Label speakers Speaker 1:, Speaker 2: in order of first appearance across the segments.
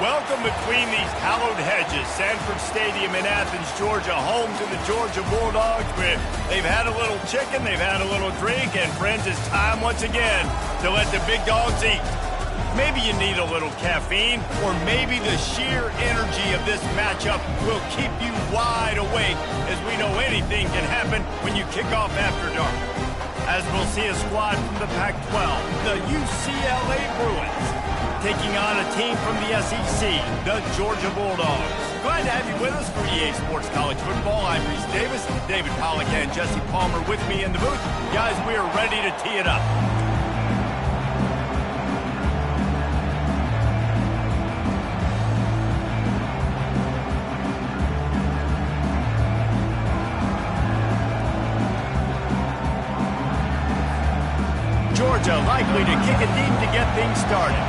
Speaker 1: Welcome between these hallowed hedges. Sanford Stadium in Athens, Georgia, home to the Georgia Bulldogs. They've had a little chicken, they've had a little drink, and friends, it's time once again to let the big dogs eat. Maybe you need a little caffeine, or maybe the sheer energy of this matchup will keep you wide awake, as we know anything can happen when you kick off after dark. As we'll see a squad from the Pac-12, the UCLA Bruins, taking on a team from the SEC, the Georgia Bulldogs. Glad to have you with us for EA Sports College Football. I'm Reese Davis, David Pollack and Jesse Palmer with me in the booth. Guys, we are ready to tee it up. Georgia likely to kick it deep to get things started.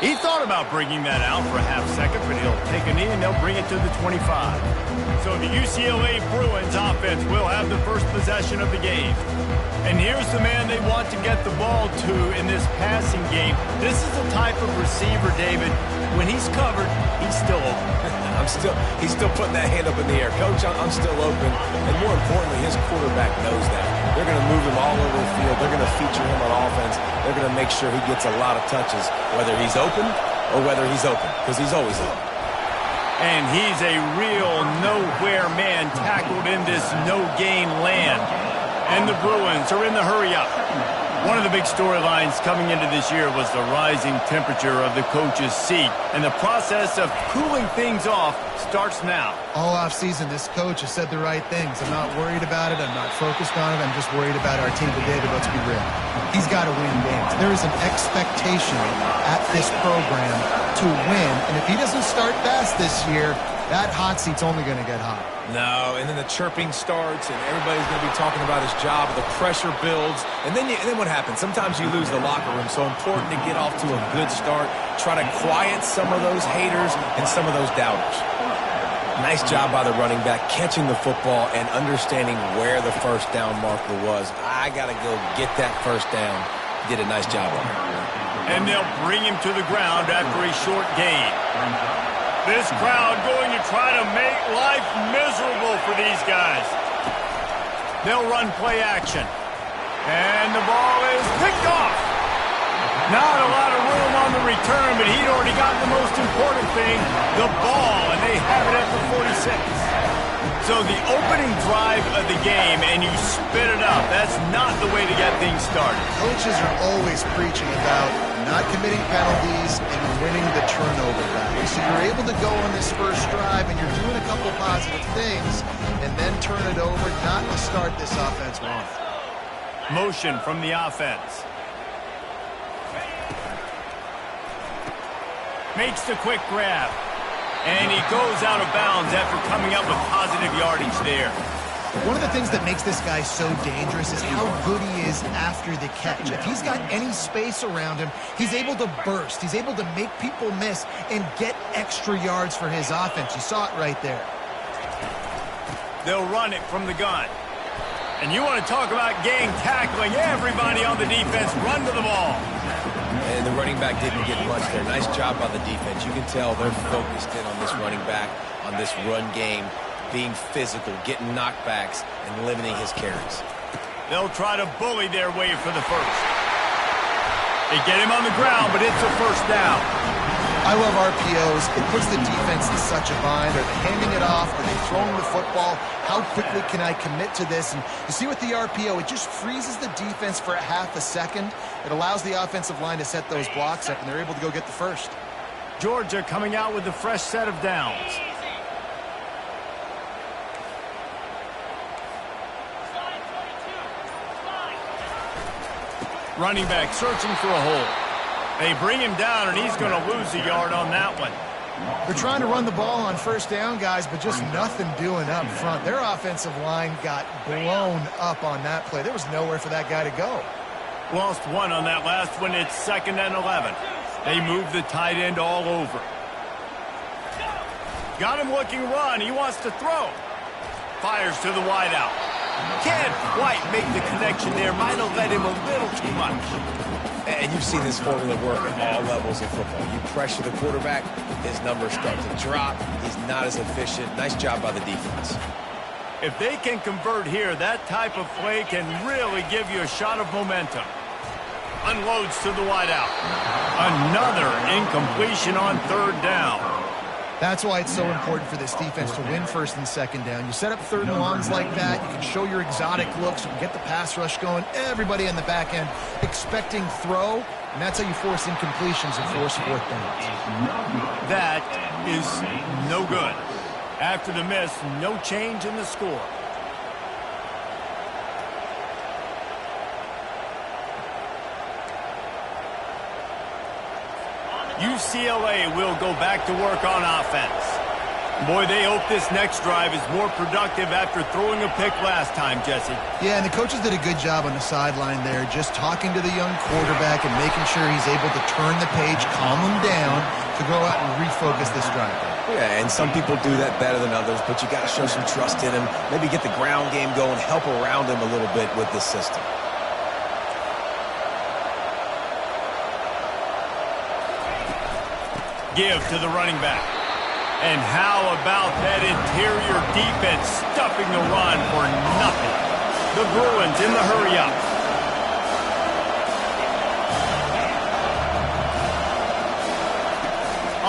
Speaker 1: He thought about bringing that out for a half second, but he'll take a knee and they'll bring it to the 25. So the UCLA Bruins offense will have the first possession of the game. And here's the man they want to get the ball to in this passing game. This is the type of receiver, David, when he's covered, he's still open.
Speaker 2: He's still putting that hand up in the air. Coach, I'm still open. And more importantly, his quarterback knows that. They're going to move him all over the field. They're going to feature him on offense. They're going to make sure he gets a lot of touches, whether he's open or whether he's open, because he's always open.
Speaker 1: And he's a real nowhere man tackled in this no-gain land. And the Bruins are in the hurry-up. One of the big storylines coming into this year was the rising temperature of the coach's seat. And the process of cooling things off starts now.
Speaker 3: All offseason, this coach has said the right things. I'm not worried about it. I'm not focused on it. I'm just worried about our team. But, David, let's be real. He's got to win games. There is an expectation at this program to win. And if he doesn't start fast this year, that hot seat's only going to get hot.
Speaker 2: No, and then the chirping starts, and everybody's going to be talking about his job. The pressure builds, and then what happens? Sometimes you lose the locker room. So important to get off to a good start. Try to quiet some of those haters and some of those doubters. Nice job by the running back, catching the football and understanding where the first down marker was. I got to go get that first down. Did a nice job on it.
Speaker 1: And they'll bring him to the ground after a short gain. This crowd going to try to make life miserable for these guys. They'll run play action. And the ball is picked off. Not a lot of room on the return, but he'd already gotten the most important thing, the ball, and they have it at the 46. So the opening drive of the game, and you spit it up. That's not the way to get things started.
Speaker 3: Coaches are always preaching about not committing penalties and winning the turnover battle. So you're able to go on this first drive, and you're doing a couple positive things, and then turn it over, not to start this offense wrong.
Speaker 1: Motion from the offense. Makes the quick grab. And he goes out of bounds after coming up with positive yardage there.
Speaker 3: One of the things that makes this guy so dangerous is how good he is after the catch. If he's got any space around him, he's able to burst. He's able to make people miss and get extra yards for his offense. You saw it right there.
Speaker 1: They'll run it from the gun. And you want to talk about gang tackling. Everybody on the defense run to the ball.
Speaker 2: And the running back didn't get much there. Nice job by the defense. You can tell they're focused in on this running back, on this run game, being physical, getting knockbacks, and limiting his carries.
Speaker 1: They'll try to bully their way for the first. They get him on the ground, but it's a first down.
Speaker 3: I love RPOs. It puts the defense in such a bind. Are they handing it off? Are they throwing the football? How quickly can I commit to this? And you see with the RPO, it just freezes the defense for a half a second. It allows the offensive line to set those blocks up, and they're able to go get the first.
Speaker 1: Georgia coming out with a fresh set of downs. Running back searching for a hole. They bring him down, and he's going to lose a yard on that one.
Speaker 3: They're trying to run the ball on first down, guys, but just nothing doing up front. Their offensive line got blown up on that play. There was nowhere for that guy to go.
Speaker 1: Lost one on that last one. It's 2nd and 11. They move the tight end all over. Got him looking run. He wants to throw. Fires to the wideout. Can't quite make the connection there. Might have led him a little too much.
Speaker 2: And you've seen this formula work at all levels of football. You pressure the quarterback, his numbers start to drop. He's not as efficient. Nice job by the defense.
Speaker 1: If they can convert here, that type of play can really give you a shot of momentum. Unloads to the wideout. Another incompletion on third down.
Speaker 3: That's why it's so important for this defense to win first and second down. You set up third and longs like that, you can show your exotic looks, you can get the pass rush going, everybody on the back end expecting throw, and that's how you force incompletions and force fourth downs.
Speaker 1: That is no good. After the miss, no change in the score. UCLA will go back to work on offense. Boy, they hope this next drive is more productive after throwing a pick last time, Jesse.
Speaker 3: Yeah, and the coaches did a good job on the sideline there, just talking to the young quarterback and making sure he's able to turn the page, calm him down, to go out and refocus this drive.
Speaker 2: Yeah, and some people do that better than others, but you got to show some trust in him, maybe get the ground game going, help around him a little bit with this system.
Speaker 1: Give to the running back. And how about that interior defense stuffing the run for nothing? The Bruins in the hurry-up.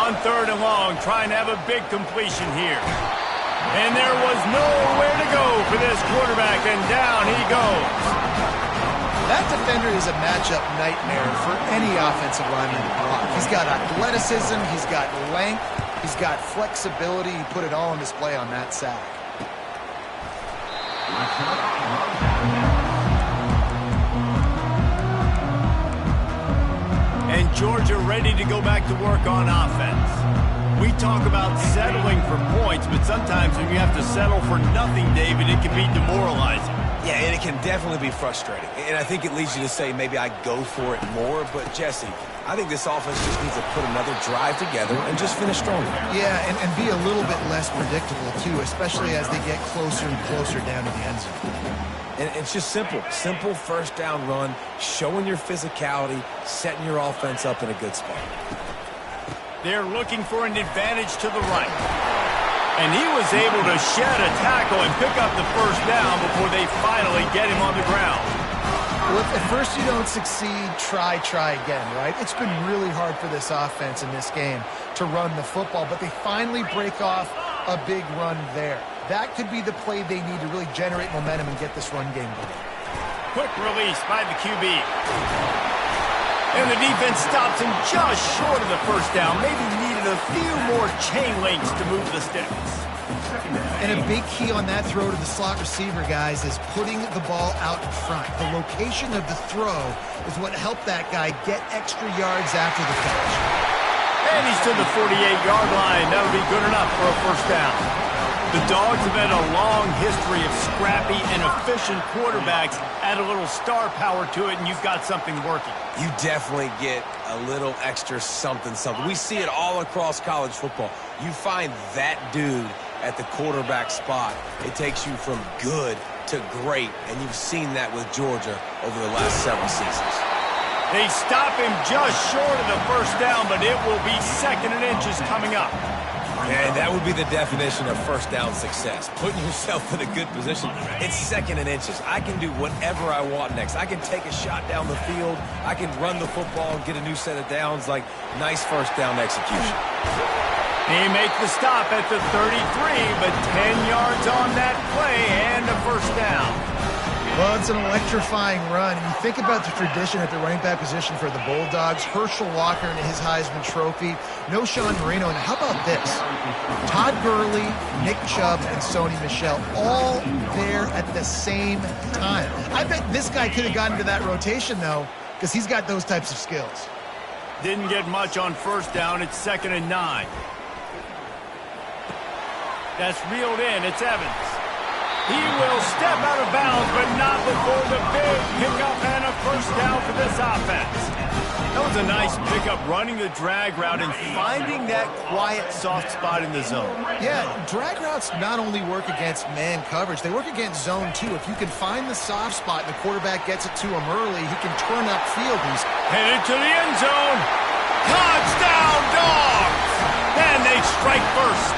Speaker 1: On third and long, trying to have a big completion here. And there was nowhere to go for this quarterback, and down he goes.
Speaker 3: That defender is a matchup nightmare for any offensive lineman to block. He's got athleticism, he's got length, he's got flexibility. He put it all on display on that sack.
Speaker 1: And Georgia ready to go back to work on offense. We talk about settling for points, but sometimes when you have to settle for nothing, David, it can be demoralizing.
Speaker 2: Yeah, and it can definitely be frustrating. And I think it leads you to say maybe I go for it more. But, Jesse, I think this offense just needs to put another drive together and just finish stronger.
Speaker 3: Yeah, and be a little bit less predictable, too, especially as they get closer and closer down to the end zone.
Speaker 2: And it's just simple. Simple first down run, showing your physicality, setting your offense up in a good spot.
Speaker 1: They're looking for an advantage to the right. And he was able to shed a tackle and pick up the first down before they finally get him on the ground.
Speaker 3: Well, if at first you don't succeed, try again, right? It's been really hard for this offense in this game to run the football, but they finally break off a big run there. That could be the play they need to really generate momentum and get this run game going.
Speaker 1: Quick release by the QB. And the defense stops him just short of the first down. Maybe needed a few more chain links to move the sticks.
Speaker 3: And a big key on that throw to the slot receiver, guys, is putting the ball out in front. The location of the throw is what helped that guy get extra yards after the catch.
Speaker 1: And he's to the 48-yard line. That'll be good enough for a first down. The Dogs have had a long history of scrappy and efficient quarterbacks. Add a little star power to it, and you've got something working.
Speaker 2: You definitely get a little extra something. We see it all across college football. You find that dude at the quarterback spot, it takes you from good to great, and you've seen that with Georgia over the last several seasons.
Speaker 1: They stop him just short of the first down, but it will be second and inches coming up.
Speaker 2: And that would be the definition of first down success. Putting yourself in a good position. It's second and inches. I can do whatever I want next. I can take a shot down the field. I can run the football and get a new set of downs. Like, nice first down execution.
Speaker 1: He makes the stop at the 33, but 10 yards on that play and a first down.
Speaker 3: Well, it's an electrifying run. And you think about the tradition at the running back position for the Bulldogs. Herschel Walker and his Heisman Trophy. No Sean Marino. And how about this? Todd Gurley, Nick Chubb, and Sony Michel all there at the same time. I bet this guy could have gotten to that rotation, though, because he's got those types of skills.
Speaker 1: Didn't get much on first down. It's 2nd and 9. That's reeled in. It's Evans. He will step out of bounds, but not before the big pickup and a first down for this offense. That was a nice pickup, running the drag route and finding that quiet, soft spot in the zone.
Speaker 3: Yeah, drag routes not only work against man coverage, they work against zone too. If you can find the soft spot and the quarterback gets it to him early, he can turn upfield. He's
Speaker 1: headed to the end zone. Touchdown, Dogs! And they strike first.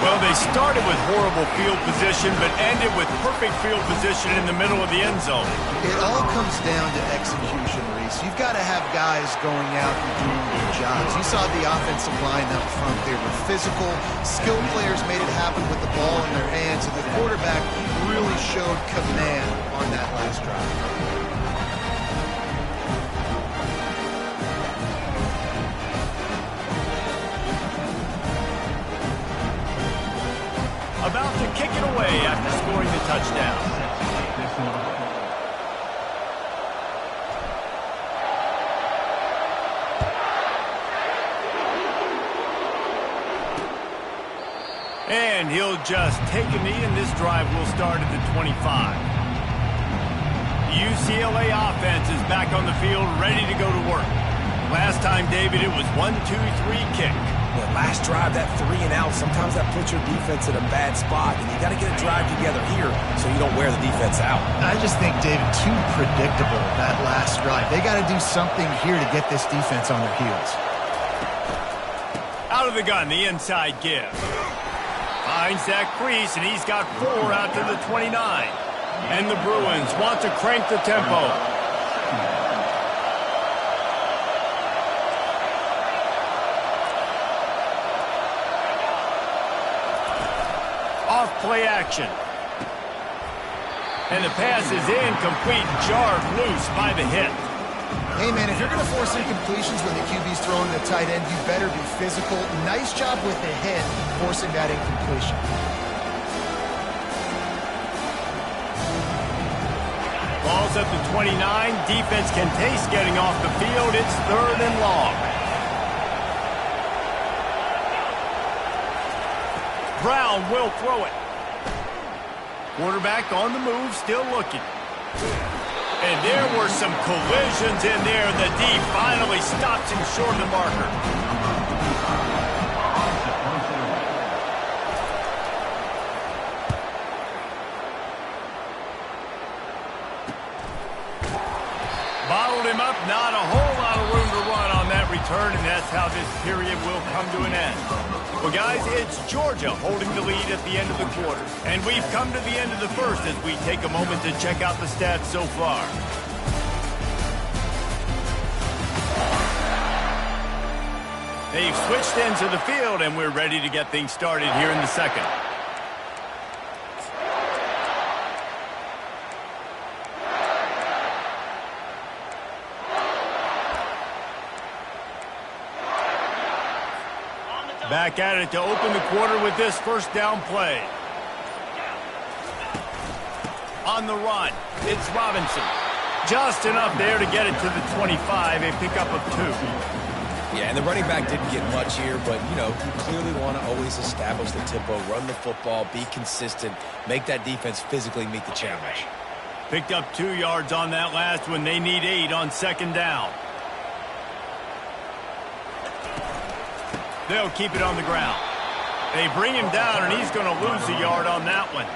Speaker 1: Well, they started with horrible field position, but ended with perfect field position in the middle of the end zone.
Speaker 3: It all comes down to execution, Reese. You've got to have guys going out and doing their jobs. You saw the offensive line up front. They were physical. Skilled players made it happen with the ball in their hands, and the quarterback really showed command on that last drive.
Speaker 1: About to kick it away after scoring the touchdown. And he'll just take a knee, and this drive will start at the 25. The UCLA offense is back on the field, ready to go to work. Last time, David, it was 1-2-3 kick.
Speaker 2: Yeah, last drive, that 3 and out, sometimes that puts your defense in a bad spot, and you got to get a drive together here so you don't wear the defense out.
Speaker 3: I just think, David, too predictable, that last drive. They got to do something here to get this defense on their heels.
Speaker 1: Out of the gun, the inside give. Finds that crease, and he's got 4 out to the 29. And the Bruins want to crank the tempo. Play action. And the pass is incomplete, jarred loose by the hit.
Speaker 3: Hey, man, if you're going to force incompletions when the QB's throwing the tight end, you better be physical. Nice job with the hit, forcing that incompletion.
Speaker 1: Ball's at the 29. Defense can taste getting off the field. It's 3rd and long. Brown will throw it. Quarterback on the move, still looking. And there were some collisions in there. The D finally stops him short of the marker. Bottled him up, not a whole lot of room to run on that return, and that's how this period will come to an end. Well, guys, it's Georgia holding the lead at the end of the quarter. And we've come to the end of the first as we take a moment to check out the stats so far. They've switched into the field, and we're ready to get things started here in the second. Back at it to open the quarter with this first down play. On the run, it's Robinson. Just enough there to get it to the 25, a pickup of 2.
Speaker 2: Yeah, and the running back didn't get much here, but, you know, you clearly want to always establish the tempo, run the football, be consistent, make that defense physically meet the challenge.
Speaker 1: Picked up 2 yards on that last one. They need 8 on second down. They'll keep it on the ground. They bring him down, and he's going to lose a yard on that one.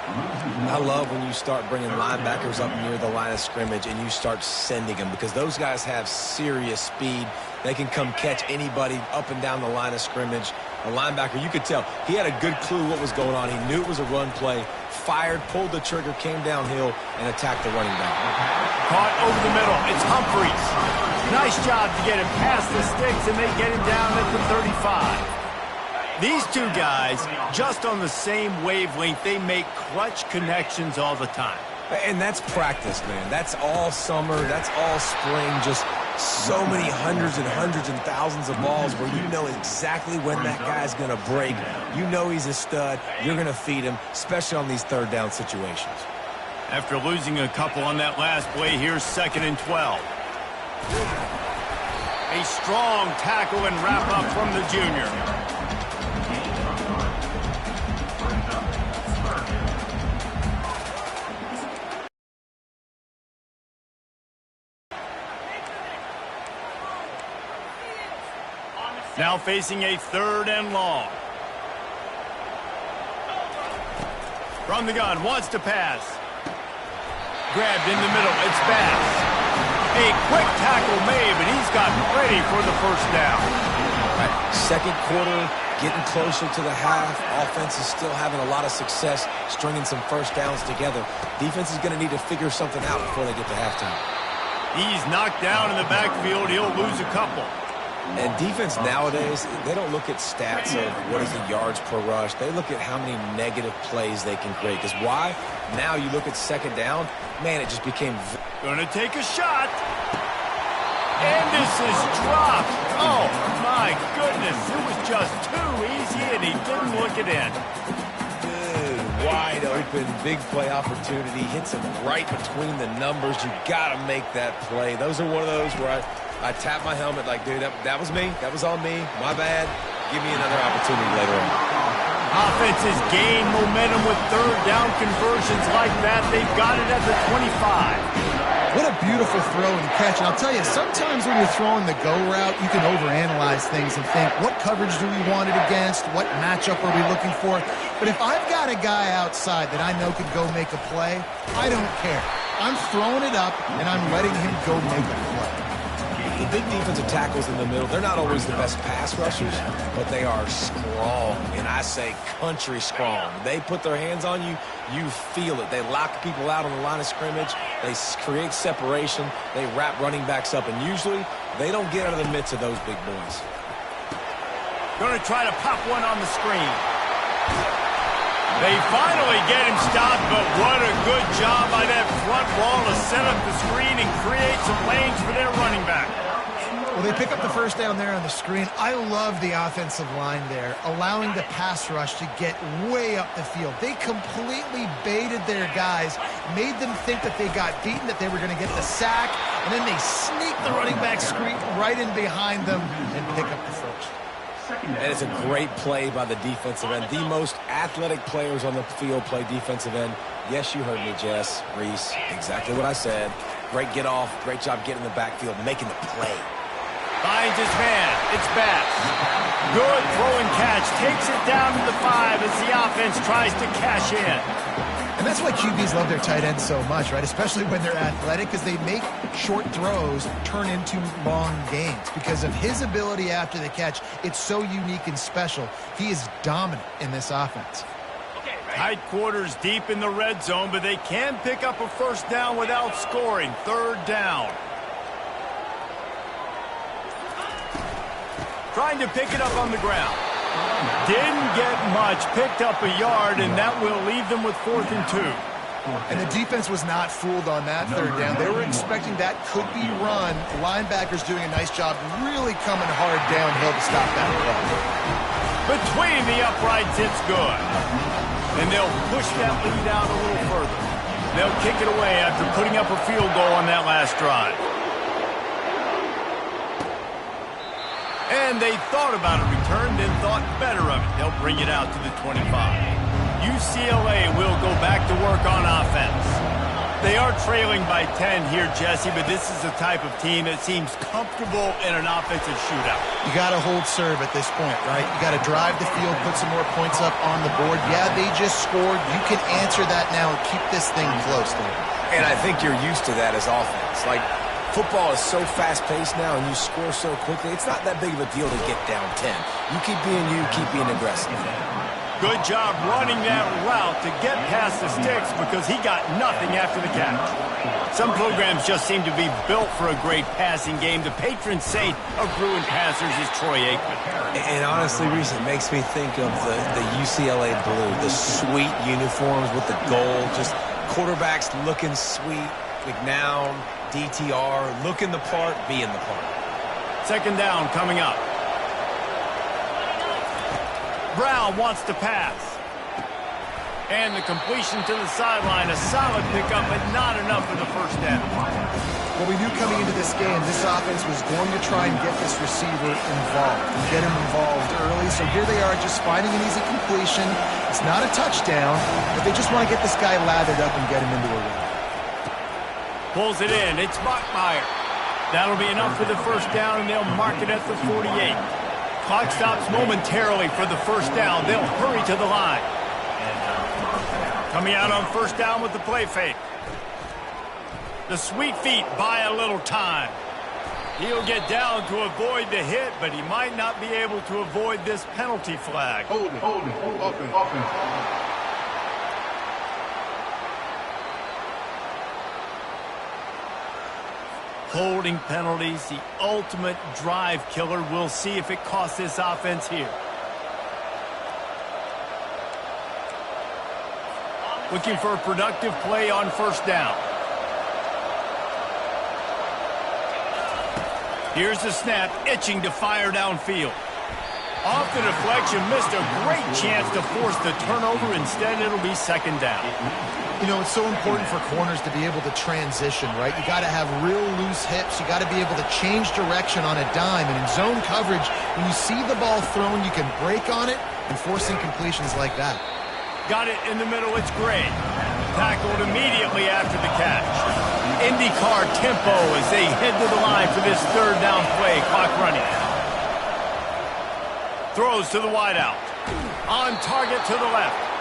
Speaker 2: I love when you start bringing linebackers up near the line of scrimmage and you start sending them, because those guys have serious speed. They can come catch anybody up and down the line of scrimmage. A linebacker, you could tell, he had a good clue what was going on. He knew it was a run play, fired, pulled the trigger, came downhill, and attacked the running back.
Speaker 1: Caught over the middle. It's Humphreys. Nice job to get him past the sticks, and they get him down at the 35. These two guys, just on the same wavelength, they make clutch connections all the time.
Speaker 2: And that's practice, man. That's all summer. That's all spring. Just so many hundreds and thousands of balls where you know exactly when that guy's going to break. You know he's a stud. You're going to feed him, especially on these third down situations.
Speaker 1: After losing a couple on that last play, here's 2nd and 12. A strong tackle and wrap-up from the junior. Now facing a 3rd and long. From the gun, wants to pass. Grabbed in the middle, it's Bass. A quick tackle made, but he's got ready for the first down.
Speaker 2: Right. Second quarter, getting closer to the half. Offense is still having a lot of success stringing some first downs together. Defense is going to need to figure something out before they get to halftime.
Speaker 1: He's knocked down in the backfield. He'll lose a couple.
Speaker 2: And defense nowadays, they don't look at stats of what is the yards per rush. They look at how many negative plays they can create. Because why? Now you look at second down, man, it just became...
Speaker 1: Gonna take a shot. And this is dropped. Oh, my goodness. It was just too easy, and he didn't look it in.
Speaker 2: Good, wide open, big play opportunity. Hits him right between the numbers. You got to make that play. Those are one of those where I tap my helmet like, dude, that was me. That was on me. My bad. Give me another opportunity later on.
Speaker 1: Offenses gain momentum with 3rd down conversions like that. They've got it at the 25.
Speaker 3: What a beautiful throw and catch. And I'll tell you, sometimes when you're throwing the go route, you can overanalyze things and think, what coverage do we want it against? What matchup are we looking for? But if I've got a guy outside that I know could go make a play, I don't care. I'm throwing it up, and I'm letting him go make a play.
Speaker 2: The big defensive tackles in the middle, they're not always the best pass rushers, but they are strong, and I say country strong. They put their hands on you, you feel it. They lock people out on the line of scrimmage. They create separation. They wrap running backs up, and usually they don't get out of the midst of those big boys.
Speaker 1: Going to try to pop one on the screen. They finally get him stopped, but what a good job by that front wall to set up the screen and create some lanes for their running back.
Speaker 3: Well, they pick up the first down there on the screen. I love the offensive line there, allowing the pass rush to get way up the field. They completely baited their guys, made them think that they got beaten, that they were going to get the sack, and then they sneak the running back screen right in behind them and pick up the first.
Speaker 2: And it's a great play by the defensive end. The most athletic players on the field play defensive end. Yes, you heard me, Jess, Reese. Exactly what I said. Great get off. Great job getting in the backfield, making the play.
Speaker 1: Finds his man. It's Bass. Good throw and catch. Takes it down to the 5 as the offense tries to cash in.
Speaker 3: And that's why QBs love their tight ends so much, right? Especially when they're athletic, because they make short throws turn into long gains. Because of his ability after the catch, it's so unique and special. He is dominant in this offense.
Speaker 1: Tight quarters deep in the red zone, but they can pick up a first down without scoring. 3rd down. Trying to pick it up on the ground. Didn't get much, picked up a yard, and that will leave them with 4th and 2.
Speaker 3: And the defense was not fooled on that 3rd down. They were expecting that could be run. The linebackers doing a nice job really coming hard downhill to stop that run.
Speaker 1: Between the uprights, it's good. And they'll push that lead out a little further. They'll kick it away after putting up a field goal on that last drive. And they thought about a return, then thought better of it. They'll bring it out to the 25. UCLA will go back to work on offense. They are trailing by 10 here, Jesse, but this is the type of team that seems comfortable in an offensive shootout.
Speaker 3: You got to hold serve at this point, right? You got to drive the field, put some more points up on the board. Yeah, they just scored. You can answer that now and keep this thing close there.
Speaker 2: And I think you're used to that as offense. Like, football is so fast-paced now, and you score so quickly, it's not that big of a deal to get down 10. You keep being aggressive.
Speaker 1: Good job running that route to get past the sticks because he got nothing after the catch. Some programs just seem to be built for a great passing game. The patron saint of Bruin passers is Troy Aikman.
Speaker 2: And honestly, Reese, it makes me think of the UCLA blue, the sweet uniforms with the gold, just quarterbacks looking sweet, McNown, DTR, looking the part, being the part.
Speaker 1: 2nd down coming up. Brown wants to pass. And the completion to the sideline, a solid pickup, but not enough for the first down.
Speaker 3: Well, we knew coming into this game, this offense was going to try and get this receiver involved and get him involved early. So here they are just finding an easy completion. It's not a touchdown, but they just want to get this guy lathered up and get him into a run.
Speaker 1: Pulls it in. It's Bachmeier. That'll be enough for the first down, and they'll mark it at the 48. Clock stops momentarily for the first down. They'll hurry to the line. Coming out on first down with the play fake. The sweet feet buy a little time. He'll get down to avoid the hit, but he might not be able to avoid this penalty flag.
Speaker 4: Hold it. Offense.
Speaker 1: Holding penalties, the ultimate drive killer. We'll see if it costs this offense here. Looking for a productive play on first down. Here's the snap, itching to fire downfield. Off the deflection, missed a great chance to force the turnover. Instead, it'll be second down.
Speaker 3: You know, it's so important for corners to be able to transition, right? You got to have real loose hips. You got to be able to change direction on a dime. And in zone coverage, when you see the ball thrown, you can break on it and force incompletions like that.
Speaker 1: Got it in the middle. It's Gray. Tackled immediately after the catch. IndyCar tempo as they head to the line for this third down play. Clock running. Throws to the wideout. On target to the left.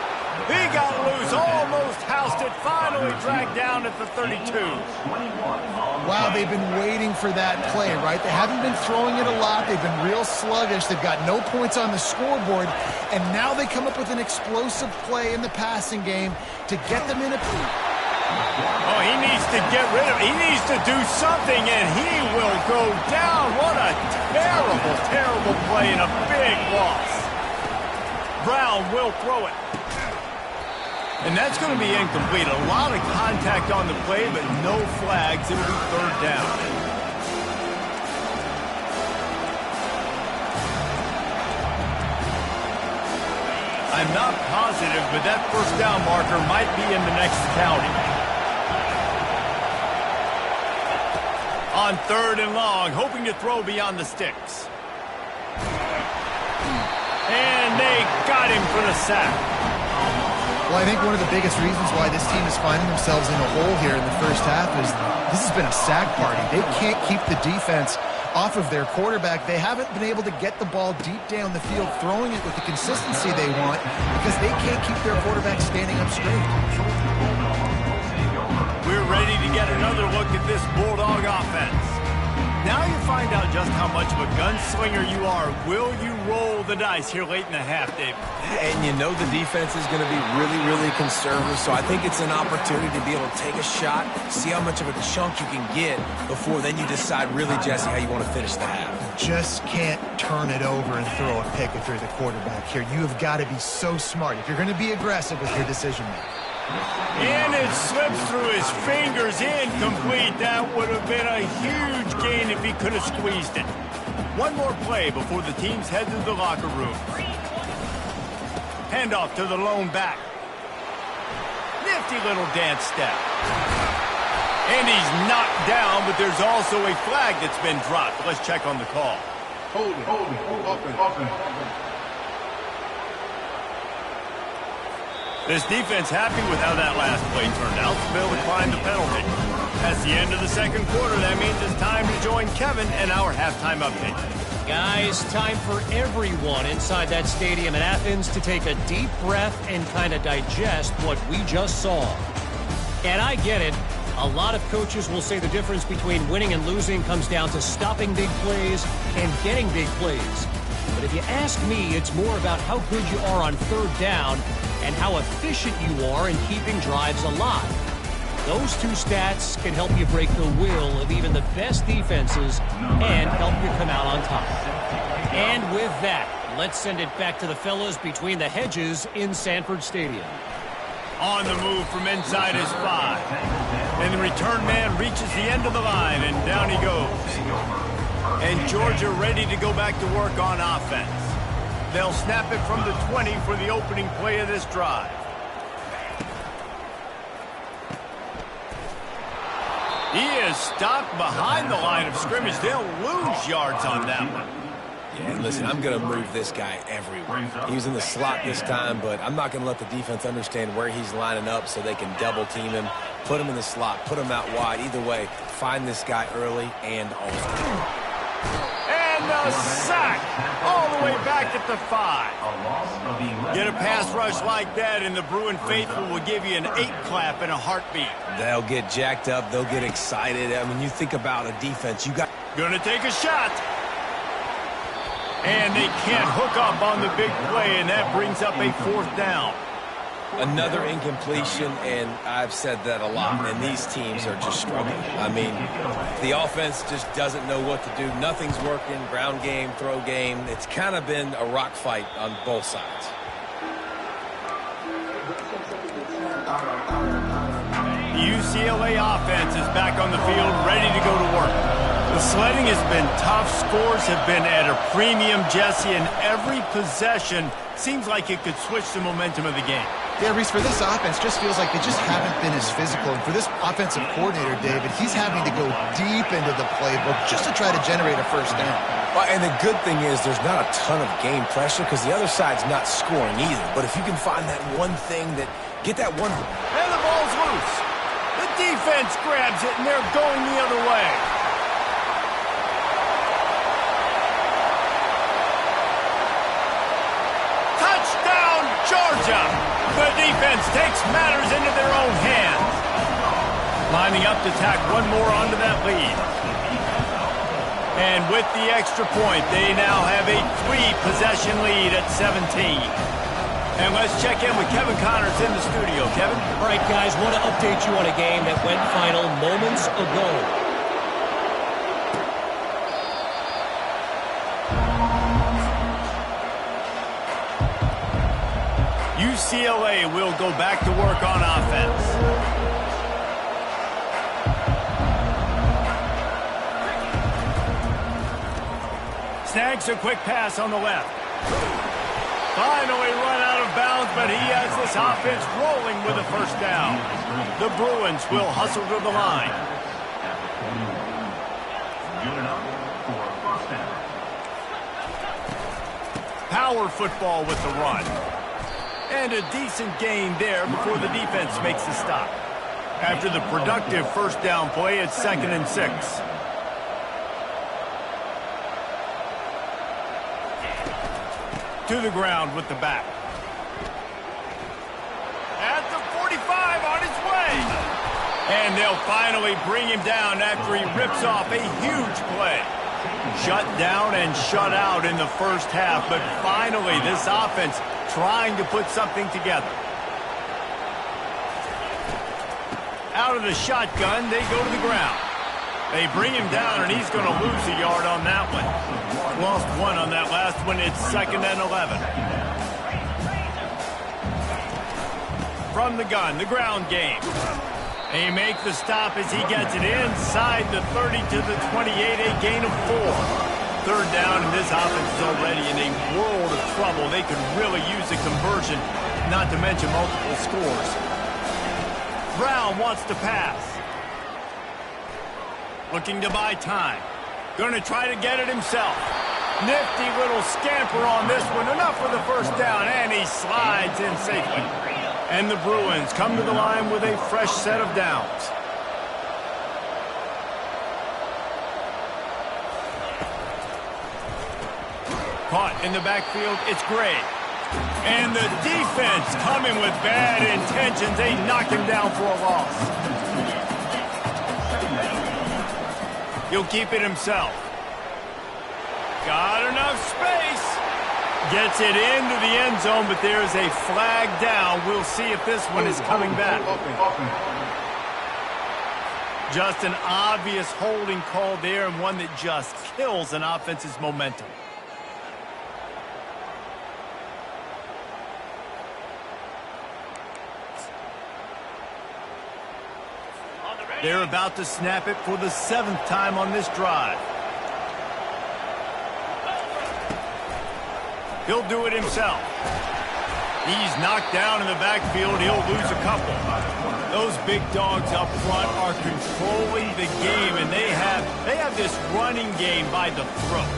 Speaker 1: He got loose, almost housed it, finally dragged down at the 32.
Speaker 3: Wow, they've been waiting for that play, right? They haven't been throwing it a lot. They've been real sluggish. They've got no points on the scoreboard, and now they come up with an explosive play in the passing game to get them in a...
Speaker 1: Oh, he needs to get rid of it. He needs to do something, and he will go down. What a terrible, terrible play and a big loss. Brown will throw it. And that's going to be incomplete. A lot of contact on the play, but no flags. It'll be third down. I'm not positive, but that first down marker might be in the next county. On third and long, hoping to throw beyond the sticks. And they got him for the sack.
Speaker 3: Well, I think one of the biggest reasons why this team is finding themselves in a hole here in the first half is this has been a sack party. They can't keep the defense off of their quarterback. They haven't been able to get the ball deep down the field, throwing it with the consistency they want because they can't keep their quarterback standing up straight.
Speaker 1: We're ready to get another look at this Bulldog offense. Now you find out just how much of a gunslinger you are. Will you roll the dice here late in the half, Dave?
Speaker 2: And you know the defense is going to be really, really conservative, so I think it's an opportunity to be able to take a shot, see how much of a chunk you can get before then you decide really, Jesse, how you want to finish the half.
Speaker 3: Just can't turn it over and throw a pick if you're the quarterback here. You have got to be so smart if you're going to be aggressive with your decision making.
Speaker 1: And it slips through his fingers, incomplete. That would have been a huge gain if he could have squeezed it. One more play before the teams head to the locker room. Handoff to the lone back. Nifty little dance step. And he's knocked down, but there's also a flag that's been dropped. Let's check on the call.
Speaker 4: Hold it. Offense.
Speaker 1: This defense happy with how that last play turned out. They'll decline the penalty. That's the end of the second quarter. That means it's time to join Kevin and our halftime update.
Speaker 5: Guys, time for everyone inside that stadium in Athens to take a deep breath and kind of digest what we just saw. And I get it. A lot of coaches will say the difference between winning and losing comes down to stopping big plays and getting big plays. But if you ask me, it's more about how good you are on third down and how efficient you are in keeping drives alive. Those two stats can help you break the will of even the best defenses and help you come out on top. And with that, let's send it back to the fellas between the hedges in Sanford Stadium.
Speaker 1: On the move from inside his 5. And the return man reaches the end of the line, and down he goes. And Georgia ready to go back to work on offense. They'll snap it from the 20 for the opening play of this drive. He is stopped behind the line of scrimmage. They'll lose yards on that one.
Speaker 2: Yeah, and listen, I'm going to move this guy everywhere. He was in the slot this time, but I'm not going to let the defense understand where he's lining up so they can double team him, put him in the slot, put him out wide. Either way, find this guy early and often.
Speaker 1: And the sack all the way back at the 5. Get a pass rush like that, and the Bruin faithful will give you an 8-clap in a heartbeat.
Speaker 2: They'll get jacked up. They'll get excited. I mean, you think about a defense. You got...
Speaker 1: Gonna take a shot. And they can't hook up on the big play, and that brings up a 4th down.
Speaker 2: Another incompletion, and I've said that a lot, and these teams are just struggling. I mean, the offense just doesn't know what to do. Nothing's working, ground game, throw game. It's kind of been a rock fight on both sides.
Speaker 1: The UCLA offense is back on the field, ready to go to work. The sledding has been tough. Scores have been at a premium, Jesse, and every possession seems like it could switch the momentum of the game.
Speaker 3: Yeah, Reese, for this offense, just feels like they just haven't been as physical. And for this offensive coordinator, David, he's having to go deep into the playbook just to try to generate a first down.
Speaker 2: Well, and the good thing is there's not a ton of game pressure because the other side's not scoring either. But if you can find that one thing that, get that one...
Speaker 1: And the ball's loose. The defense grabs it, and they're going the other way. Touchdown, Georgia! The defense takes matters into their own hands. Lining up to tack one more onto that lead. And with the extra point, they now have a 3-possession lead at 17. And let's check in with Kevin Connors in the studio. Kevin?
Speaker 5: All right, guys, want to update you on a game that went final moments ago.
Speaker 1: UCLA will go back to work on offense. Snags a quick pass on the left. Finally run out of bounds, but he has this offense rolling with a first down. The Bruins will hustle to the line. Power football with the run. And a decent gain there before the defense makes the stop. After the productive first down play, it's 2nd and 6. To the ground with the back. At the 45 on his way. And they'll finally bring him down after he rips off a huge play. Shut down and shut out in the first half, but finally this offense trying to put something together. Out of the shotgun, they go to the ground. They bring him down, and he's going to lose a yard on that one. Lost 1 on that last one. It's 2nd and 11. From the gun, the ground game. They make the stop as he gets it inside the 30 to the 28, a gain of 4. 3rd down, and this offense is already in a world of trouble. They could really use a conversion, not to mention multiple scores. Brown wants to pass. Looking to buy time. Going to try to get it himself. Nifty little scamper on this one. Enough for the first down, and he slides in safely. And the Bruins come to the line with a fresh set of downs. Caught in the backfield, it's Gray. And the defense coming with bad intentions. They knock him down for a loss. He'll keep it himself. Got enough space. Gets it into the end zone, but there's a flag down. We'll see if this one is coming back. Just an obvious holding call there, and one that just kills an offense's momentum. They're about to snap it for the 7th time on this drive. He'll do it himself. He's knocked down in the backfield. He'll lose a couple. Those big dogs up front are controlling the game, and they have this running game by the throat.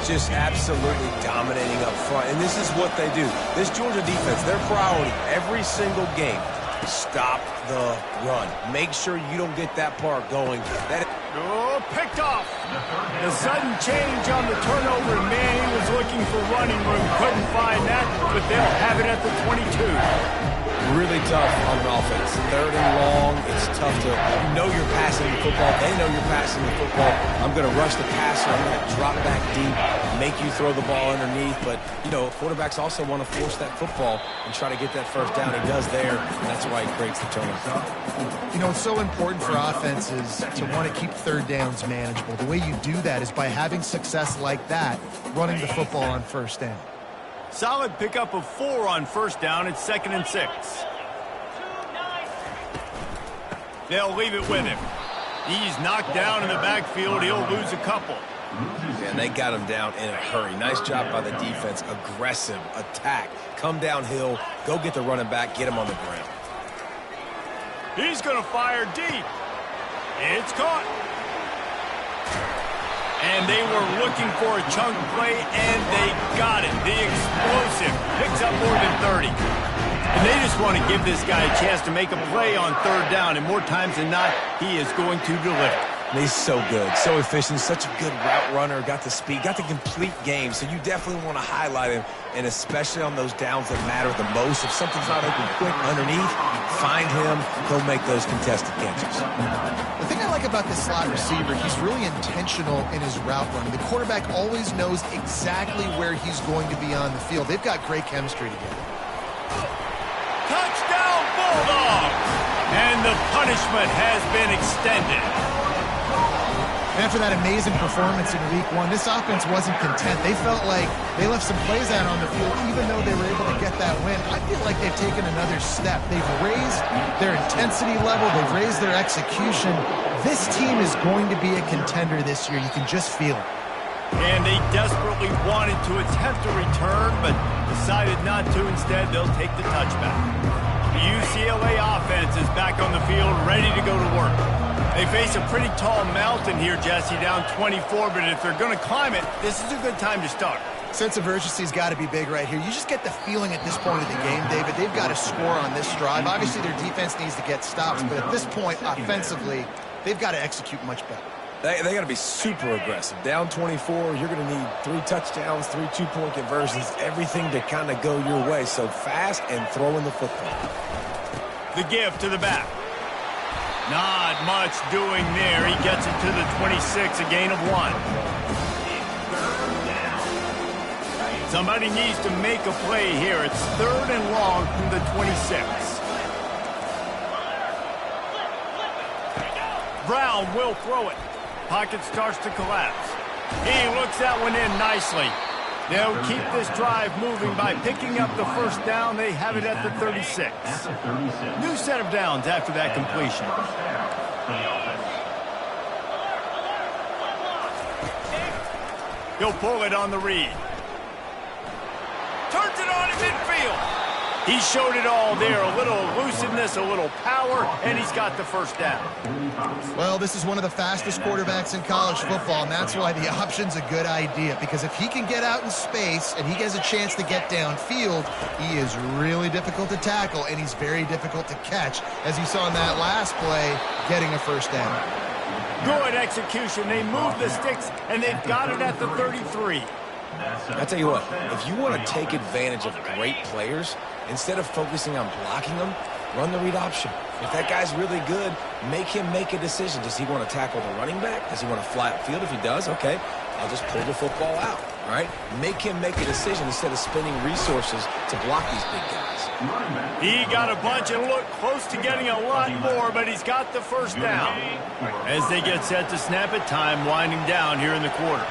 Speaker 2: Just absolutely dominating up front, and this is what they do. This Georgia defense, their priority every single game, stop the run. Make sure you don't get that part going.
Speaker 1: Oh, picked off. The sudden change on the turnover, man, he was looking for running room. Couldn't find that, but they'll have it at the 22.
Speaker 2: Really tough on an offense. 3rd and long, it's tough to, you know you're passing the football. They know you're passing the football. I'm going to rush the passer. I'm going to drop back deep, make you throw the ball underneath. But, you know, quarterbacks also want to force that football and try to get that first down. He does there, and that's why he breaks the turnover.
Speaker 3: You know, it's so important for offenses to want to keep 3rd downs manageable. The way you do that is by having success like that, running the football on 1st down.
Speaker 1: Solid pickup of 4 on 1st down. It's 2nd and 6. They'll leave it with him. He's knocked down in the backfield. He'll lose a couple.
Speaker 2: And they got him down in a hurry. Nice job by the defense. Aggressive attack. Come downhill. Go get the running back. Get him on the ground.
Speaker 1: He's going to fire deep. It's caught. And they were looking for a chunk play, and they got it. The explosive picks up more than 30. And they just want to give this guy a chance to make a play on 3rd down, and more times than not, he is going to deliver.
Speaker 2: And he's so good, so efficient, such a good route runner, got the speed, got the complete game. So you definitely want to highlight him, and especially on those downs that matter the most. If something's not open quick underneath, find him. He'll make those contested catches.
Speaker 3: The thing I like about this slot receiver, he's really intentional in his route running. The quarterback always knows exactly where he's going to be on the field. They've got great chemistry together.
Speaker 1: Touchdown, Bulldogs! And the punishment has been extended.
Speaker 3: After that amazing performance in Week 1, this offense wasn't content. They felt like they left some plays out on the field, even though they were able to get that win. I feel like they've taken another step. They've raised their intensity level. They've raised their execution. This team is going to be a contender this year. You can just feel it.
Speaker 1: And they desperately wanted to attempt a return, but decided not to. Instead, they'll take the touchback. The UCLA offense is back on the field, ready to go to work. They face a pretty tall mountain here, Jesse, down 24, but if they're going to climb it, this is a good time to start.
Speaker 3: Sense of urgency's got to be big right here. You just get the feeling at this point of the game, David, they've got to score on this drive. Obviously, their defense needs to get stops, but at this point, offensively, they've got to execute much better.
Speaker 2: They got to be super aggressive. Down 24, you're going to need 3 touchdowns, 3 two-point conversions, everything to kind of go your way. So fast and throwing the football.
Speaker 1: The give to the back. Not much doing there. He gets it to the 26, a gain of 1. Somebody needs to make a play here. It's 3rd and long from the 26. Brown will throw it. Pocket starts to collapse. He looks that one in nicely. They'll keep this drive moving by picking up the 1st down. They have it at the 36. New set of downs after that completion. He'll pull it on the read. Turns it on in midfield. He showed it all there. A little elusiveness, a little power, and he's got the 1st down.
Speaker 3: Well, this is one of the fastest quarterbacks in college football, and that's why the option's a good idea, because if he can get out in space and he has a chance to get downfield, he is really difficult to tackle, and he's very difficult to catch, as you saw in that last play, getting a 1st down.
Speaker 1: Good execution. They move the sticks, and they've got it at the 33.
Speaker 2: I tell you what, if you want to take advantage of great players, instead of focusing on blocking them, run the read option. If that guy's really good, make him make a decision. Does he want to tackle the running back? Does he want to fly upfield? If he does, okay, I'll just pull the football out, all right? Make him make a decision instead of spending resources to block these big guys.
Speaker 1: He got a bunch and looked close to getting a lot more, but he's got the 1st down. As they get set to snap it, time winding down here in the quarter.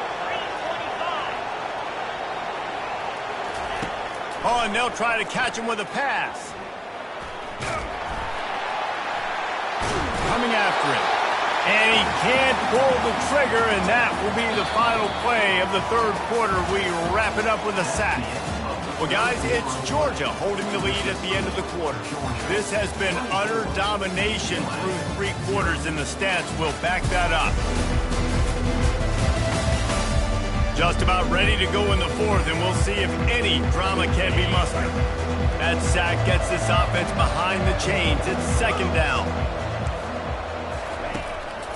Speaker 1: Oh, and they'll try to catch him with a pass. Coming after him. And he can't pull the trigger, and that will be the final play of the 3rd quarter. We wrap it up with a sack. Well, guys, it's Georgia holding the lead at the end of the quarter. This has been utter domination through 3 quarters, and the stats will back that up. Just about ready to go in the 4th, and we'll see if any drama can be mustered. That sack gets this offense behind the chains. It's 2nd down.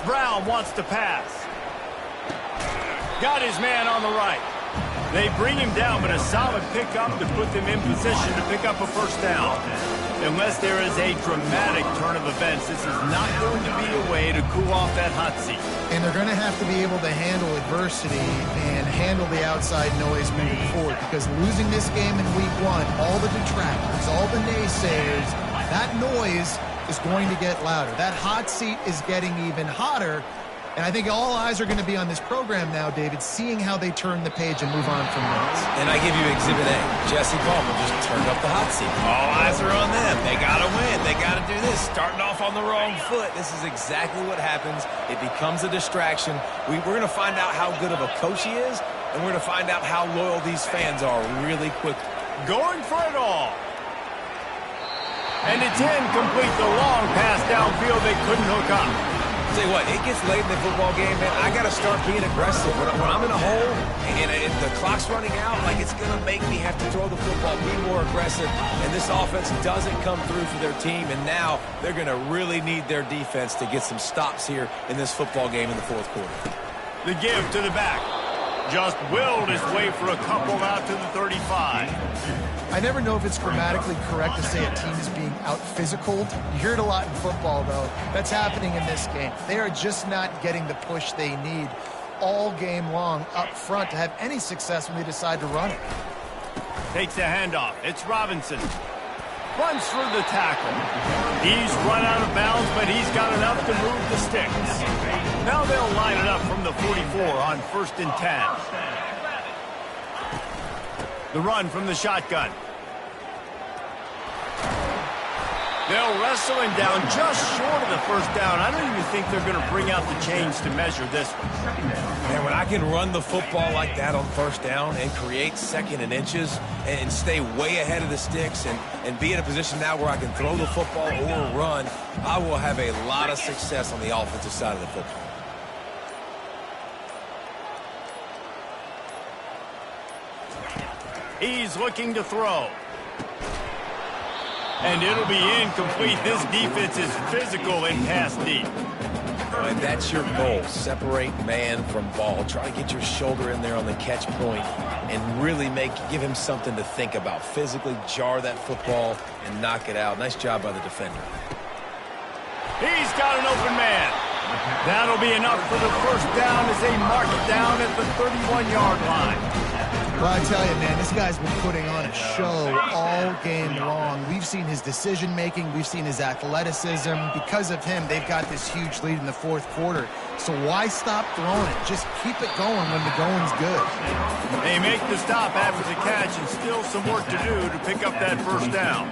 Speaker 1: Brown wants to pass. Got his man on the right. They bring him down, but a solid pickup to put them in position to pick up a first down. Unless there is a dramatic turn of events, this is not going to be a way to cool off that hot seat.
Speaker 3: And they're going to have to be able to handle adversity and handle the outside noise moving forward, because losing this game in week 1, all the detractors, all the naysayers, that noise is going to get louder. That hot seat is getting even hotter. And I think all eyes are going to be on this program now, David, seeing how they turn the page and move on from this.
Speaker 2: And I give you Exhibit A. Jesse Palmer just turned up the hot seat. All eyes are on them. They got to win. They got to do this. Starting off on the wrong foot. This is exactly what happens. It becomes a distraction. We're going to find out how good of a coach he is, and we're going to find out how loyal these fans are really quickly.
Speaker 1: Going for it all. And it's incomplete. The long pass downfield. They couldn't hook up.
Speaker 2: Tell you what, it gets late in the football game, man. I got to start being aggressive. When I'm in a hole and the clock's running out, like, it's going to make me have to throw the football, be more aggressive. And this offense doesn't come through for their team, and now they're going to really need their defense to get some stops here in this football game in the fourth quarter.
Speaker 1: The give to the back. Just willed his way for a couple out to the 35.
Speaker 3: I never know if it's grammatically correct to say a team is being out-physicaled. You hear it a lot in football, though. That's happening in this game. They are just not getting the push they need all game long up front to have any success when they decide to run it.
Speaker 1: Takes a handoff. It's Robinson. Runs through the tackle. He's run out of bounds, but he's got enough to move the sticks. Now they'll line it up from the 44 on 1st and 10. The run from the shotgun. They'll wrestle him down just short of the first down. I don't even think they're going to bring out the chains to measure this one.
Speaker 2: And when I can run the football like that on first down and create 2nd and inches and stay way ahead of the sticks and be in a position now where I can throw the football or run, I will have a lot of success on the offensive side of the football.
Speaker 1: He's looking to throw. And it'll be incomplete. This defense is physical and pass deep.
Speaker 2: And that's your goal. Separate man from ball. Try to get your shoulder in there on the catch point and really give him something to think about. Physically jar that football and knock it out. Nice job by the defender.
Speaker 1: He's got an open man. That'll be enough for the first down as they mark it down at the 31-yard line.
Speaker 3: Well, I tell you, man, this guy's been putting on a show all game long. We've seen his decision-making. We've seen his athleticism. Because of him, they've got this huge lead in the fourth quarter. So why stop throwing it? Just keep it going when the going's good.
Speaker 1: They make the stop after the catch, and still some work to do to pick up that first down.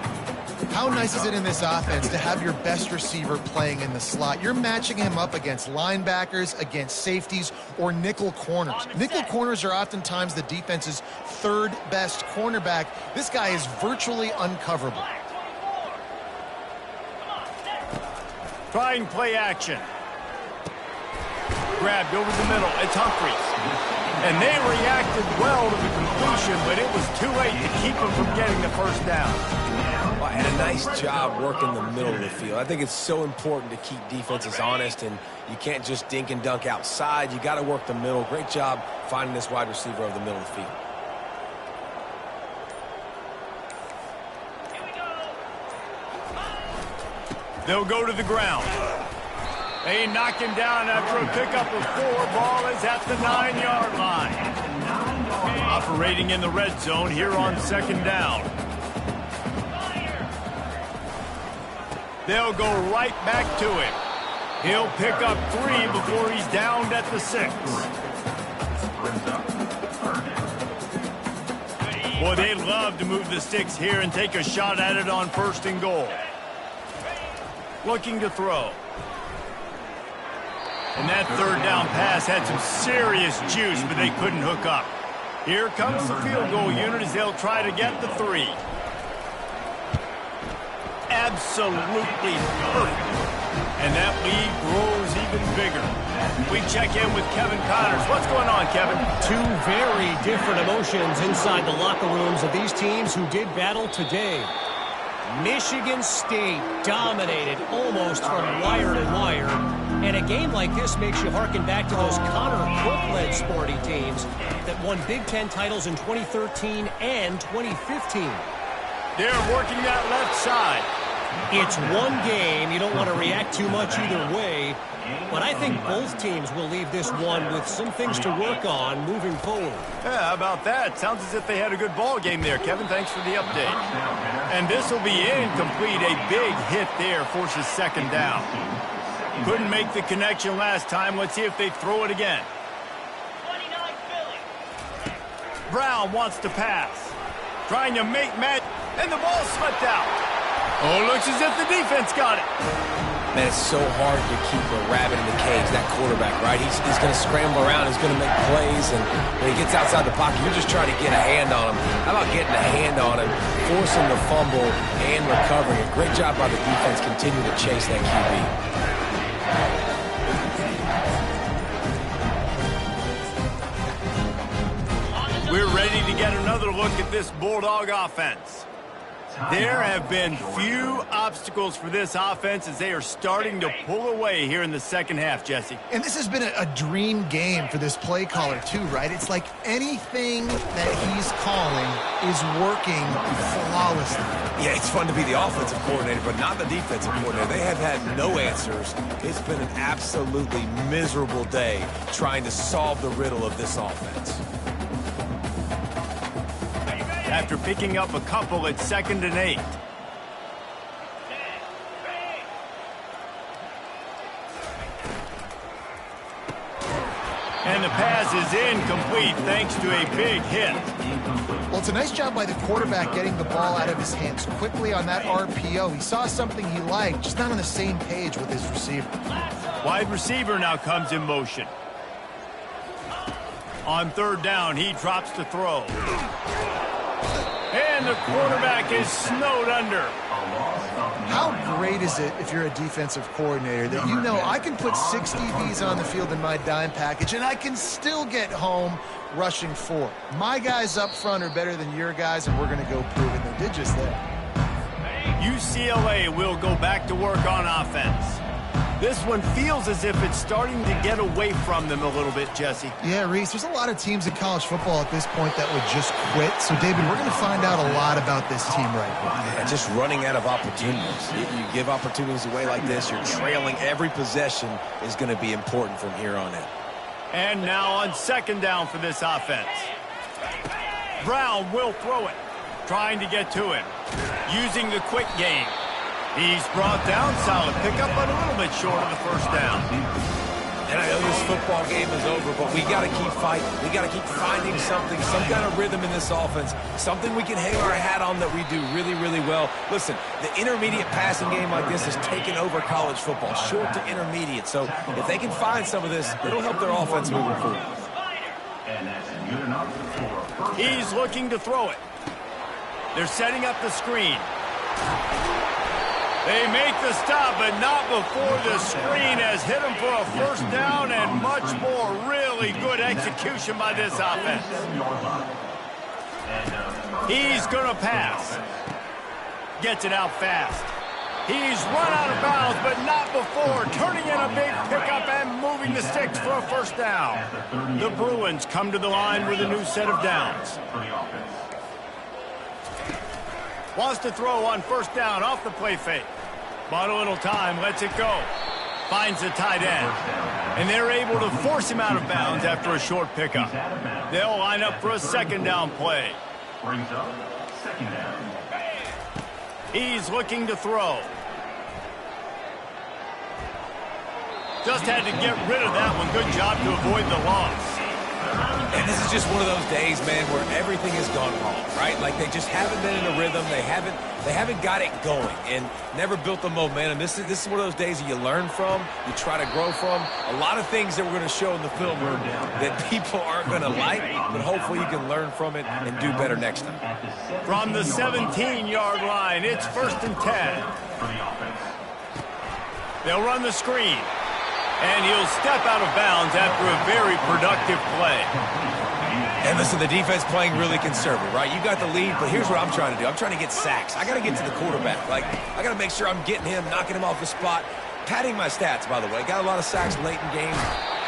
Speaker 3: How nice is it in this offense to have your best receiver playing in the slot? You're matching him up against linebackers, against safeties, or nickel corners. Nickel corners are oftentimes the defense's 3rd best cornerback. This guy is virtually uncoverable.
Speaker 1: Trying play action. Grabbed over the middle. It's Humphries. And they reacted well to the completion, but it was too late to keep them from getting the first down.
Speaker 2: Well, and a nice job working the middle of the field. I think it's so important to keep defenses honest, and you can't just dink and dunk outside. You got to work the middle. Great job finding this wide receiver over the middle of the field.
Speaker 1: They'll go to the ground. They knock him down after a pickup of 4. Ball is at the 9-yard line. Operating in the red zone here on 2nd down. They'll go right back to him. He'll pick up 3 before he's downed at the 6. Boy, they love to move the sticks here and take a shot at it on 1st and goal. Looking to throw. And that 3rd down pass had some serious juice, but they couldn't hook up. Here comes the field goal unit as they'll try to get the 3. Absolutely perfect. And that lead grows even bigger. We check in with Kevin Connors. What's going on, Kevin?
Speaker 5: 2 very different emotions inside the locker rooms of these teams who did battle today. Michigan State dominated almost from wire to wire, and it game like this makes you harken back to those Connor Cook-led Sparty teams that won Big Ten titles in 2013 and 2015.
Speaker 1: They're working that left side.
Speaker 5: It's one game. You don't want to react too much either way. But I think both teams will leave this one with some things to work on moving forward.
Speaker 1: Yeah, how about that? Sounds as if they had a good ball game there, Kevin. Thanks for the update. And this will be incomplete. A big hit there forces second down. Couldn't make the connection last time. Let's see if they throw it again. Brown wants to pass. Trying to make match, and the ball slipped out. Oh, looks as if the defense got it.
Speaker 2: Man, it's so hard to keep a rabbit in the cage, that quarterback, right? He's going to scramble around, he's going to make plays, and when he gets outside the pocket, you're just trying to get a hand on him. How about getting a hand on him, forcing the fumble, and recovering it? Great job by the defense, continue to chase that QB.
Speaker 1: We're ready to get another look at this Bulldog offense. There have been few obstacles for this offense as they are starting to pull away here in the second half, Jesse.
Speaker 3: And this has been a dream game for this play caller too, right? It's like anything that he's calling is working flawlessly.
Speaker 2: Yeah, it's fun to be the offensive coordinator, but not the defensive coordinator. They have had no answers. It's been an absolutely miserable day trying to solve the riddle of this offense.
Speaker 1: After picking up a couple at 2nd and 8. And the pass is incomplete thanks to a big hit.
Speaker 3: Well, it's a nice job by the quarterback getting the ball out of his hands quickly on that RPO. He saw something he liked, just not on the same page with his receiver.
Speaker 1: Wide receiver now comes in motion. On 3rd down, he drops to throw. And the quarterback is snowed under.
Speaker 3: How great is it if you're a defensive coordinator that you know I can put 6 DBs on the field in my dime package and I can still get home rushing 4. My guys up front are better than your guys, and we're going to go prove it. They did just that.
Speaker 1: UCLA will go back to work on offense. This one feels as if it's starting to get away from them a little bit, Jesse.
Speaker 3: Yeah, Reese, there's a lot of teams in college football at this point that would just quit. So, David, we're going to find out a lot about this team right now.
Speaker 2: Yeah, just running out of opportunities. You give opportunities away like this, you're trailing. Every possession is going to be important from here on in.
Speaker 1: And now on 2nd down for this offense. Brown will throw it, trying to get to him, using the quick game. He's brought down, solid pickup, but a little bit short of the 1st down.
Speaker 2: And I know this football game is over, but we got to keep fighting. We got to keep finding something, some kind of rhythm in this offense, something we can hang our hat on that we do really, really well. Listen, the intermediate passing game like this has taken over college football, short to intermediate. So if they can find some of this, it'll help their offense moving forward.
Speaker 1: He's looking to throw it. They're setting up the screen. They make the stop, but not before the screen has hit him for a 1st down, and much more. Really good execution by this offense. He's going to pass. Gets it out fast. He's run out of bounds, but not before turning in a big pickup and moving the sticks for a 1st down. The Bruins come to the line with a new set of downs. Wants to throw on 1st down off the play fake. Bought a little time, lets it go. Finds the tight end. And they're able to force him out of bounds after a short pickup. They'll line up for a 2nd down play. He's looking to throw. Just had to get rid of that one. Good job to avoid the loss.
Speaker 2: And this is just one of those days, man, where everything has gone wrong, right? Like they just haven't been in a rhythm. They haven't got it going and never built the momentum. This is one of those days that you learn from, you try to grow from. A lot of things that we're going to show in the film room that people aren't going to like, but hopefully you can learn from it and do better next time.
Speaker 1: From the 17-yard line, it's 1st and 10. They'll run the screen. And he'll step out of bounds after a very productive play.
Speaker 2: And listen, the defense playing really conservative, right? You got the lead, but here's what I'm trying to do. I'm trying to get sacks. I got to get to the quarterback. Like, I got to make sure I'm getting him, knocking him off the spot. padding my stats, by the way. Got a lot of sacks late in games.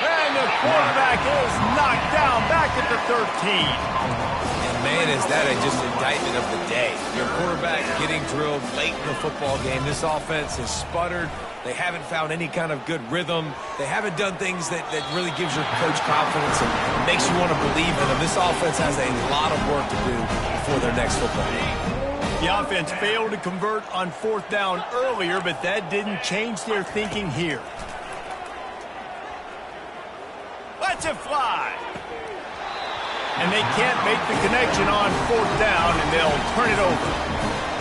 Speaker 1: And the quarterback is knocked down back at the 13.
Speaker 2: And man, is that just an indictment of the day. Your quarterback getting drilled late in the football game. This offense has sputtered. They haven't found any kind of good rhythm. They haven't done things that really gives your coach confidence and makes you want to believe in them. This offense has a lot of work to do before their next football game.
Speaker 1: The offense failed to convert on 4th down earlier, but that didn't change their thinking here. Let's it fly. And they can't make the connection on 4th down, and they'll turn it over.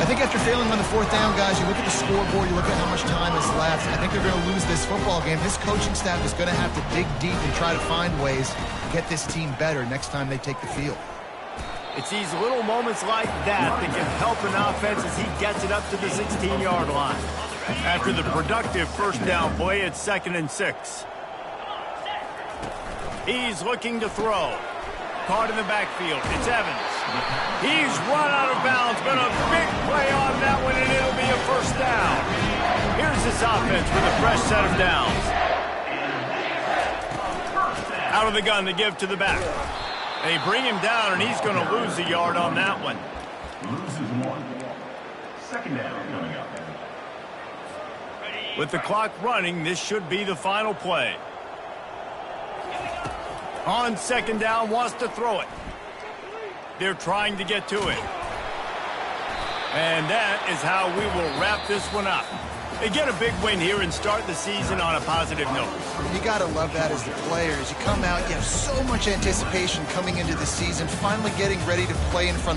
Speaker 3: I think after failing on the 4th down, guys, you look at the scoreboard, you look at how much time is left. I think they're going to lose this football game. This coaching staff is going to have to dig deep and try to find ways to get this team better next time they take the field.
Speaker 1: It's these little moments like that that can help an offense as he gets it up to the 16-yard line. After the productive 1st down play, it's 2nd and 6. He's looking to throw. Caught in the backfield. It's Evans. He's run out of bounds, but a big play on that one, and it'll be a 1st down. Here's this offense with a fresh set of downs. Out of the gun to give to the back. They bring him down, and he's going to lose a yard on that one.
Speaker 4: Loses 1. 2nd down coming up.
Speaker 1: With the clock running, this should be the final play. On 2nd down, wants to throw it. They're trying to get to it. And that is how we will wrap this one up. They get a big win here and start the season on a positive note.
Speaker 3: You got to love that as the players. You come out, you have so much anticipation coming into the season, finally getting ready to play in front